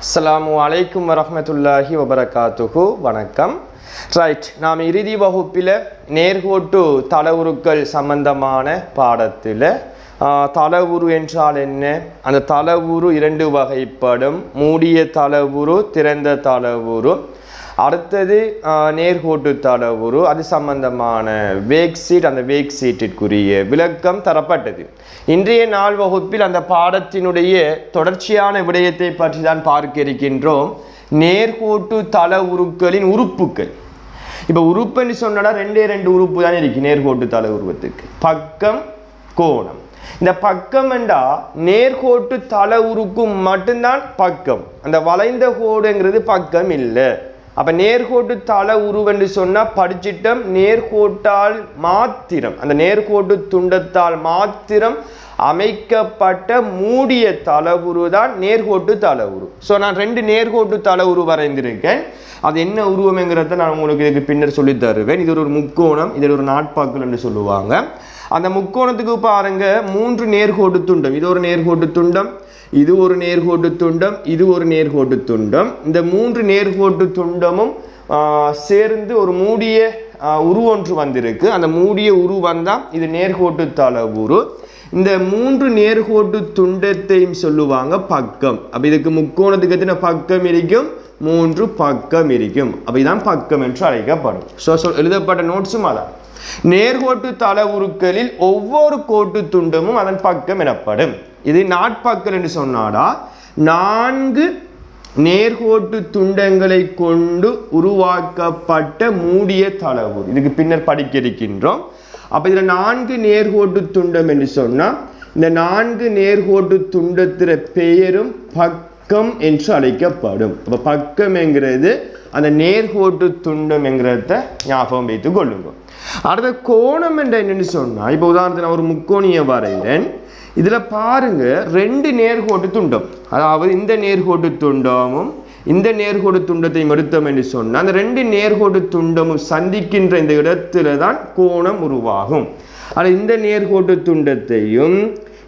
அஸ்ஸலாமு அலைக்கும் வரஹ்மத்துல்லாஹி வபரகாத்துஹு. வணக்கம். ரைட், நாம் இறுதி வகுப்பில் நேர்கோட்டு தளவுருக்கள் சம்பந்தமான பாடத்தில் தளவுரு என்றால் என்ன, அந்த தளவுரு இரண்டு வகைப்படும்: மூடிய தளவுரு, திறந்த தளவுரு. அடுத்தது நேர்கோட்டு தளவுரு, அது சம்பந்தமான வேக் சீட், அந்த வேக் சீட்டிற்குரிய விளக்கம் தரப்பட்டது. இன்றைய நாள் வகுப்பில் அந்த பாடத்தினுடைய தொடர்ச்சியான விடயத்தை பற்றி தான் பார்க்க இருக்கின்றோம். நேர்கோட்டு தளவுருக்களின் உறுப்புகள். இப்போ உறுப்புன்னு சொன்னா ரெண்டு உறுப்பு தான் இருக்கு நேர்கோட்டு தள உருவத்துக்கு: பக்கம், கோணம். இந்த பக்கம் என்றா நேர்கோட்டு தள உருக்கு மட்டும்தான் பக்கம், அந்த வளைந்த கோடுங்கிறது பக்கம் இல்லை. அப்ப நேர்கோட்டு தள உருவென்று சொன்னா படிச்சிட்டம் நேர்கோட்டால் மாத்திரம், அந்த நேர்கோட்டு துண்டத்தால் மாத்திரம் அமைக்கப்பட்ட மூடிய தளவுரு தான் நேர்கோட்டு தளவுரு. ஸோ நான் ரெண்டு நேர்கோட்டு தளவுரு வரைந்திருக்கேன். அது என்ன உருவம்ங்கிறத நான் உங்களுக்கு இதுக்கு பின்னர் சொல்லி தருவேன். இது ஒரு முக்கோணம், இதில் ஒரு நாட்பாக்கள் என்று சொல்லுவாங்க. அந்த முக்கோணத்துக்கு பாருங்க, மூன்று நேர்கோட்டு துண்டம். இது ஒரு நேர்கோட்டு துண்டம், இது ஒரு நேர்கோட்டு துண்டம், இது ஒரு நேர்கோட்டு துண்டம். இந்த மூன்று நேர்கோட்டு துண்டமும் சேர்ந்து ஒரு மூடிய உருவொன்று வந்திருக்கு. அந்த மூடிய உரு வந்தால் இது நேர்கோட்டு தளவுரு. இந்த மூன்று நேர்கோட்டு துண்டத்தையும் சொல்லுவாங்க பக்கம். அப்ப இதுக்கு முக்கோணத்துக்கு எத்தனை பக்கம் இருக்கும்? மூன்று பக்கம் இருக்கும். அப்ப இதான் பக்கம் என்று அழைக்கப்படும். எழுதப்பட்ட நோட்ஸும் அதான். நேர்கோட்டு தளவுருக்களில் ஒவ்வொரு கோட்டு துண்டமும் அதன் பக்கம் எனப்படும். இது நாட்பக்கம் என்று சொன்னாடா நான்கு நேர்கோட்டு துண்டங்களை கொண்டு உருவாக்கப்பட்ட மூடிய தளவுரு. இதுக்கு பின்னர் படிக்க இருக்கின்றோம். அப்ப இதுல நான்கு நேர்கோட்டு துண்டம் என்று சொன்னா இந்த நான்கு நேர்கோட்டு துண்டத்திற பெயரும் பக்கம் என்று அழைக்கப்படும். அப்ப பக்கம் என்கிறது அந்த நேர்கோட்டு துண்டம் என்கிறத ஞாபகம் வைத்துக் கொள்ளுங்க. அடுத்த கோணம் என்ற என்னன்னு சொன்னா, இப்ப உதாரணத்துல நான் ஒரு முக்கோணியை வரைகிறேன். இதுல பாருங்க, ரெண்டு நேர்கோட்டு துண்டம், அதாவது இந்த நேர்கோட்டு துண்டமும் இந்த நேர்கோட்டு துண்டத்தையும் எடுத்தோம் என்று சொன்னால் அந்த ரெண்டு நேர்கோட்டு துண்டமும் சந்திக்கின்ற இந்த இடத்துல தான் கோணம் உருவாகும். ஆனால் இந்த நேர்கோட்டு துண்டத்தையும்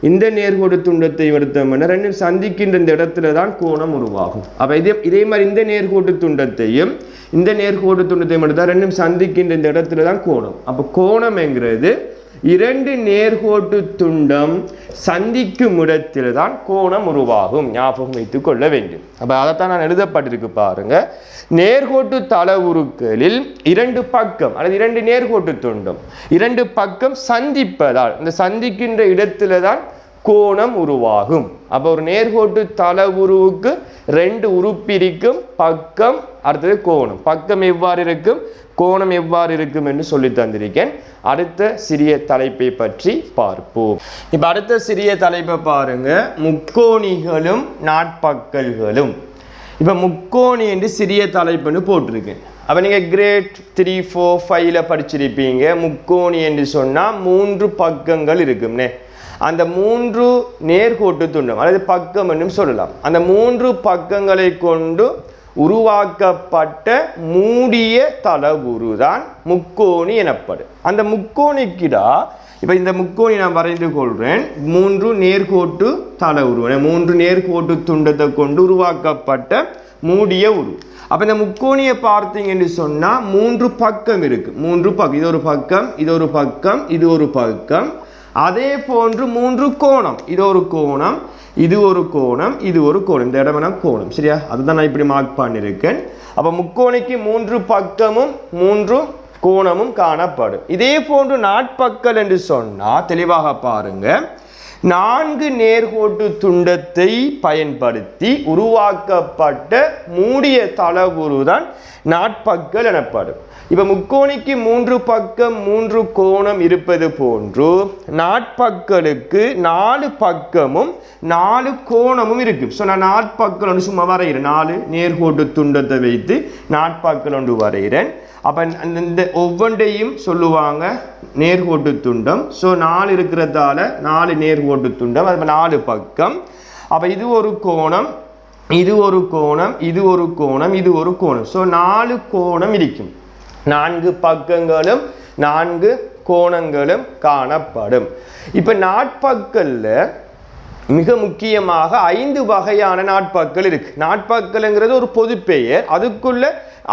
இந்த நேர்கோட்டு துண்டத்தையும் எடுத்தோம்னா ரெண்டும் சந்திக்கின்ற இந்த இடத்துல தான் கோணம் உருவாகும். அப்ப இதே மாதிரி இந்த நேர்கோட்டு துண்டத்தையும் இந்த நேர்கோட்டு துண்டத்தையும் எடுத்தால் ரெண்டும் சந்திக்கின்ற இந்த இடத்துல தான் கோணம். அப்ப கோணம் என்கிறது இரண்டு நேர்கோட்டு துண்டம் சந்திக்கும் இடத்தில் தான் கோணம் உருவாகும். ஞாபகம் வைத்துக் கொள்ள வேண்டும். அப்ப அதைத்தான் நான் எழுதப்பட்டிருக்கு பாருங்க. நேர்கோட்டு தளவுருக்களில் இரண்டு பக்கம் அல்லது இரண்டு நேர்கோட்டு துண்டம் இரண்டு பக்கம் சந்திப்பதால் இந்த சந்திக்கின்ற இடத்துல தான் கோணம் உருவாகும். அப்ப ஒரு நேர்கோட்டு தளவுருவுக்கு ரெண்டு உறுப்பு இருக்கும்: பக்கம், அடுத்தது கோணம். பக்கம் எவ்வாறு இருக்கும், கோணம் எவ்வாறு இருக்கும் என்று சொல்லி தந்திருக்கேன். அடுத்த சிறிய தலைப்பை பற்றி பார்ப்போம். இப்ப அடுத்த சிறிய தலைப்பை பாருங்க, முக்கோணிகளும் நாட்பக்கல்களும். இப்ப முக்கோணி என்று சிறிய தலைப்புன்னு போட்டிருக்கேன். அப்ப நீங்க கிரேட் 3, 4, 5ல படிச்சிருப்பீங்க. முக்கோணி என்று சொன்னா மூன்று பக்கங்கள் இருக்கும்னே. அந்த மூன்று நேர்கோட்டு துண்டம் அல்லது பக்கம் என்றும் சொல்லலாம். அந்த மூன்று பக்கங்களை கொண்டு உருவாக்கப்பட்ட மூடிய தளவுரு தான் முக்கோணி எனப்படும். அந்த முக்கோணிக்குடா இப்ப இந்த முக்கோணி நான் வரைந்து கொள்றேன். மூன்று நேர்கோட்டு தளவுரு, மூன்று நேர்கோட்டு துண்டத்தை கொண்டு உருவாக்கப்பட்ட மூடிய உரு. அப்ப இந்த முக்கோணியை பார்த்தீங்கன்னு சொன்னா மூன்று பக்கம் இருக்கு. மூன்று பக்கம், இது ஒரு பக்கம், இது ஒரு பக்கம், இது ஒரு பக்கம். அதே போன்று மூன்று கோணம், இது ஒரு கோணம், இது ஒரு கோணம், இது ஒரு கோணம். இந்த இடம் கோணம், சரியா? அதுதான் நான் இப்படி மார்க் பண்ணியிருக்கேன். அப்ப முக்கோணிக்கு மூன்று பக்கமும் மூன்று கோணமும் காணப்படும். இதே போன்று நாட்பக்கல் என்று சொன்னா தெளிவாக பாருங்க, நான்கு நேர்கோட்டு துண்டத்தை பயன்படுத்தி உருவாக்கப்பட்ட மூடிய தளவுரு தான் நாட்பக்கல் எனப்படும். இப்ப முக்கோணிக்கு மூன்று பக்கம் மூன்று கோணம் இருப்பது போன்று நாட்பக்கலுக்கு நாலு பக்கமும் நாலு கோணமும் இருக்கு. ஸோ நான் நாட்பக்கல் ஒன்று சும்மா வரைகிறேன். நாலு நேர்கோட்டு துண்டத்தை வைத்து நாட்பக்கல் ஒன்று வரைகிறேன். அப்ப இந்த ஒவ்வொன்றையும் சொல்லுவாங்க நேர்கோட்டு துண்டம். ஸோ நாலு இருக்கிறதால நாலு நேர்கோட்டு துண்டம், அது நாலு பக்கம். அப்ப இது ஒரு கோணம், இது ஒரு கோணம், இது ஒரு கோணம், இது ஒரு கோணம். ஸோ நாலு கோணம் இருக்கும். நான்கு பக்கங்களும் நான்கு கோணங்களும் காணப்படும். இப்ப நாட்பக்கல்ல மிக முக்கியமாக 5 வகையான நாட்பாக்கள் இருக்கு. நாட்பாக்கள்ங்கிறது ஒரு பொது பெயர், அதுக்குள்ள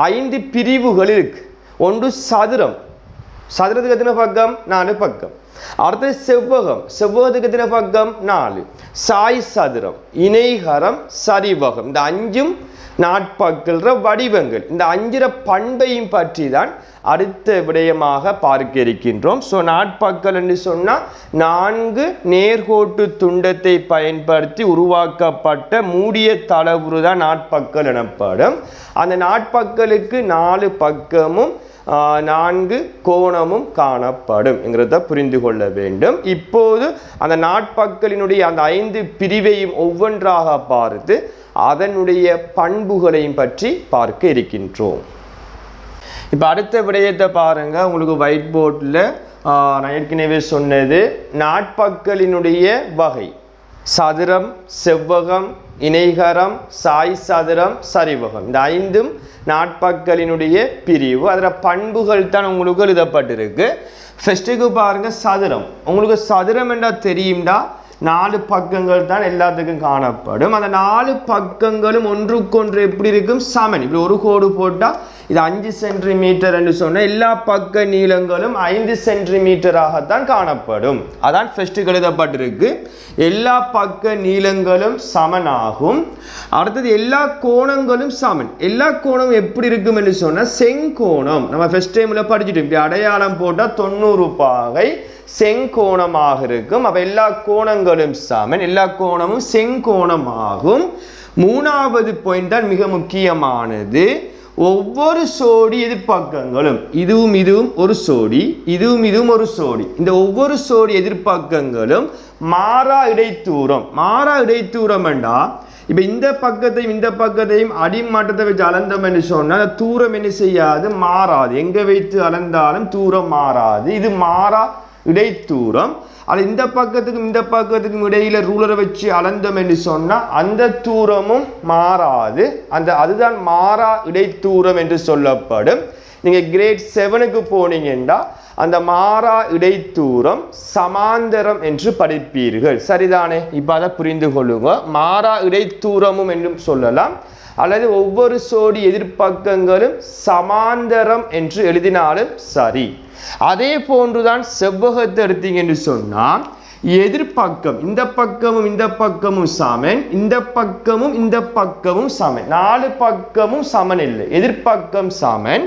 5 பிரிவுகள் இருக்கு. ஒன்று சதுரம், சதுரத்துக்கு எத்தனை பக்கம்? 4 பக்கம். அடுத்தது செவ்வகம், செவ்வகத்துக்கு எத்தனை பக்கம்? 4. சாய் சதுரம், இணைகரம், சரிவகம். இந்த 5ம் நாட்பாக்கள வடிவங்கள். இந்த 5 பண்பையும் பற்றி தான் அடுத்த விடயமாக பார்க்க இருக்கின்றோம். ஸோ நாட்பாக்கள் என்று சொன்னால் 4 நேர்கோட்டு துண்டத்தை பயன்படுத்தி உருவாக்கப்பட்ட மூடிய தளவுரு தான் நாட்பாக்கள் எனப்படும். அந்த நாட்பாக்களுக்கு 4 பக்கமும் 4 கோணமும் காணப்படும் என்கிறத புரிந்து கொள்ள வேண்டும். இப்போது அந்த நாட்பாக்களினுடைய அந்த 5 பிரிவையும் ஒவ்வொன்றாக பார்த்து அதனுடைய பண்புகளையும் பற்றி பார்க்க இருக்கின்றோம். இப்போ அடுத்த விடயத்தை பாருங்க. உங்களுக்கு ஒயிட் போர்டில் நான் ஏற்கனவே சொன்னது நாட்பாக்களினுடைய வகை: சதுரம், செவ்வகம், இணைகரம், சாய் சதுரம், சரிவகம். இந்த 5ம் நாட்பாக்களினுடைய பிரிவு. அதில் பண்புகள் தான் உங்களுக்கு எழுதப்பட்டிருக்கு. ஃபர்ஸ்ட்டுக்கு பாருங்க சதுரம். உங்களுக்கு சதுரம் என்றால் தெரியும்டா, 4 பக்கங்கள் தான் எல்லாத்துக்கும் காணப்படும். அந்த 4 பக்கங்களும் ஒன்றுக்கொன்று எப்படி இருக்கும்? சமன். இப்படி ஒரு கோடு போட்டால் இது 5 சென்டிமீட்டர் என்று சொன்னால் எல்லா பக்க நீளங்களும் 5 சென்டிமீட்டராகத்தான் காணப்படும். அதான் ஃபர்ஸ்ட்டு எழுதப்பட்டிருக்கு. எல்லா பக்க நீளங்களும் சமனாகும். அடுத்தது எல்லா கோணங்களும் சமன். எல்லா கோணமும் எப்படி இருக்கும் என்று சொன்னால் செங்கோணம். நம்ம ஃபர்ஸ்ட் டைமில் படிச்சுட்டோம். இப்படி அடையாளம் போட்டால் 90 பாகை செங்கோணமாக இருக்கும். அப்ப எல்லா கோணங்களும் சமன், எல்லா கோணமும் செங்கோணமாகும். 3வது பாயிண்ட் தான் மிக முக்கியமானது. ஒவ்வொரு சோடி எதிர்பக்கங்களும், இதுவும் இதுவும் ஒரு சோடி, இதுவும் இதுவும் ஒரு சோடி, இந்த ஒவ்வொரு சோடி எதிர்பக்கங்களும் மாறா இடைத்தூரம். மாறா இடைத்தூரம் என்றா இப்ப இந்த பக்கத்தையும் இந்த பக்கத்தையும் அடிமட்டத்தை வச்சு அளந்தோம் என்று சொன்னால் தூரம் என்ன செய்யாது? மாறாது. எங்க வைத்து அளந்தாலும் தூரம் மாறாது. இது மாறா இடைத்தூரம். அது இந்த பக்கத்துக்கும் இந்த பக்கத்துக்கும் இடையில ரூலரை வச்சு அளந்தோம் என்று சொன்னா அந்த தூரமும் மாறாது. அதுதான் மாறா இடைத்தூரம் என்று சொல்லப்படும். நீங்க கிரேட் 7க்கு போனீங்கன்னா அந்த மாறா இடைத்தூரம் சமாந்தரம் என்று படிப்பீர்கள். சரிதானே? இப்ப அதை புரிந்து கொள்ளுங்க. மாறா இடைத்தூரமும் என்றும் சொல்லலாம், அல்லது ஒவ்வொரு சோடி எதிர்பக்கங்களும் சமாந்தரம் என்று எழுதினாலும் சரி. அதே போன்றுதான் செவ்வகத்தை எடுத்தீங்க என்று சொன்னால் எதிர்பக்கம் இந்த பக்கமும் இந்த பக்கமும் சமன், இந்த பக்கமும் இந்த பக்கமும் சமன். 4 பக்கமும் சமன் இல்லை, எதிர்பக்கம் சமன்.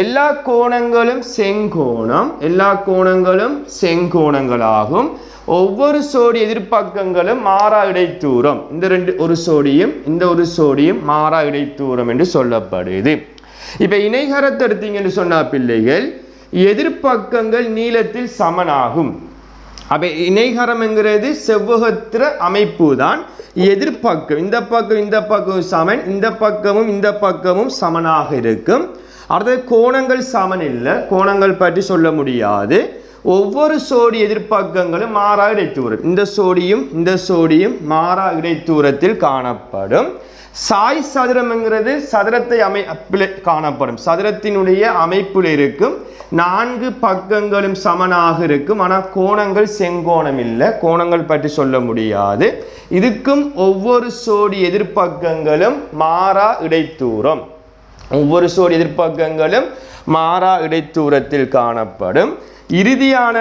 எல்லா கோணங்களும் செங்கோணம், எல்லா கோணங்களும் செங்கோணங்களாகும். ஒவ்வொரு சோடி எதிர்பக்கங்களும் மாறா இடைத்தூரம். இந்த ஒரு சோடியும் இந்த ஒரு சோடியும் மாறா இடைத்தூரம் என்று சொல்லப்படுது. இப்ப இணைகரத்தை எடுத்தீங்கன்னு சொன்னா பிள்ளைகள் எதிர்பக்கங்கள் நீளத்தில் சமனாகும். அப்ப இணைகரம் என்கிறது செவ்வகத்திர அமைப்பு தான். எதிர்பக்கம் இந்த பக்கம் இந்த பக்கம் சமன், இந்த பக்கமும் இந்த பக்கமும் சமனாக இருக்கும். அடுத்தது கோணங்கள் சமன் இல்லை, கோணங்கள் பற்றி சொல்ல முடியாது. ஒவ்வொரு சோடி எதிர்பக்கங்களும் மாறா இடைத்தூரம். இந்த சோடியும் மாறா இடைத்தூரத்தில் காணப்படும். சாய் சதுரம் என்கிறது சதுரத்தை அமைப்பில் காணப்படும். சதுரத்தினுடைய அமைப்பில் இருக்கும். 4 பக்கங்களும் சமனாக இருக்கும். ஆனால் கோணங்கள் செங்கோணம் இல்லை, கோணங்கள் பற்றி சொல்ல முடியாது. இதுக்கும் ஒவ்வொரு சோடி எதிர்பக்கங்களும் மாறா இடைத்தூரம். ஒவ்வொரு சோடி எதிர்பக்கங்களும் மாறா இடைத்தூரத்தில் காணப்படும். இறுதியான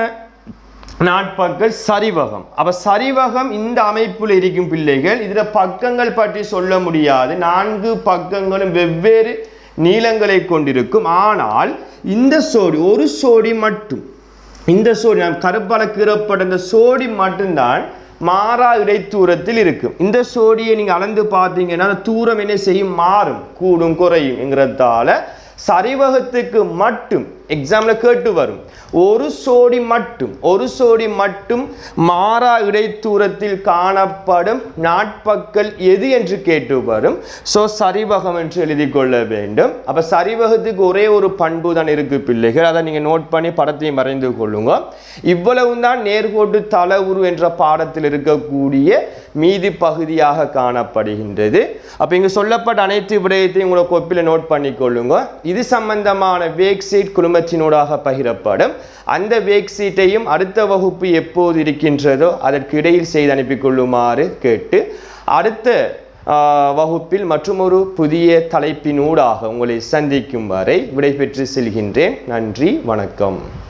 நாட்பாக்கள் சரிவகம். அப்ப சரிவகம் இந்த அமைப்பில் இருக்கும் பிள்ளைகள். இதுல பக்கங்கள் பற்றி சொல்ல முடியாது. 4 பக்கங்களும் வெவ்வேறு நீளங்களை கொண்டிருக்கும். ஆனால் இந்த சோடி ஒரு சோடி மட்டும், இந்த சோடி கருப்பால கீறப்பட்ட இந்த சோடி மட்டும்தான் மாறா இடைத்தூரத்தில் இருக்கும். இந்த சோடியை நீங்க அளந்து பார்த்தீங்கன்னா தூரம் என்ன செய்யும்? மாறும், கூடும் குறையும் என்கிறதால சரிவகத்துக்கு மட்டும் எக்ஸாம்ல கேட்டு வரும். ஒரு சோடி மட்டும் மாறா இடைத்தூரத்தில் காணப்படும் நாட்பக்கள் எது என்று கேட்டு வரும். ஸோ சரிவகம் என்று எழுதி கொள்ள வேண்டும். அப்ப சரிவகத்துக்கு ஒரே ஒரு பண்பு தான் இருக்கு பிள்ளைகள். அதை நீங்க நோட் பண்ணி படத்தையும் வரைந்து கொள்ளுங்க. இவ்வளவு தான் நேர்கோட்டு தளவுரு என்ற பாடத்தில் இருக்கக்கூடிய மீதி பகுதியாக காணப்படுகின்றது. அப்ப இங்கு சொல்லப்பட்ட அனைத்து விடயத்தையும் உங்களோட கோப்பில நோட் பண்ணி கொள்ளுங்க. இது சம்பந்தமான வேக் சீட் குழும குடும்பத்தினூடாக பகிரப்படும். அந்த வேக் சீட்டையும் அடுத்த வகுப்பு எப்போது இருக்கின்றதோ அதற்கு இடையில் செய்து அனுப்பி கொள்ளுமாறு கேட்டு அடுத்த வகுப்பில் மற்றொரு புதிய தலைப்பினூடாக உங்களை சந்திக்கும் வரை விடைபெற்று செல்கின்றேன். நன்றி, வணக்கம்.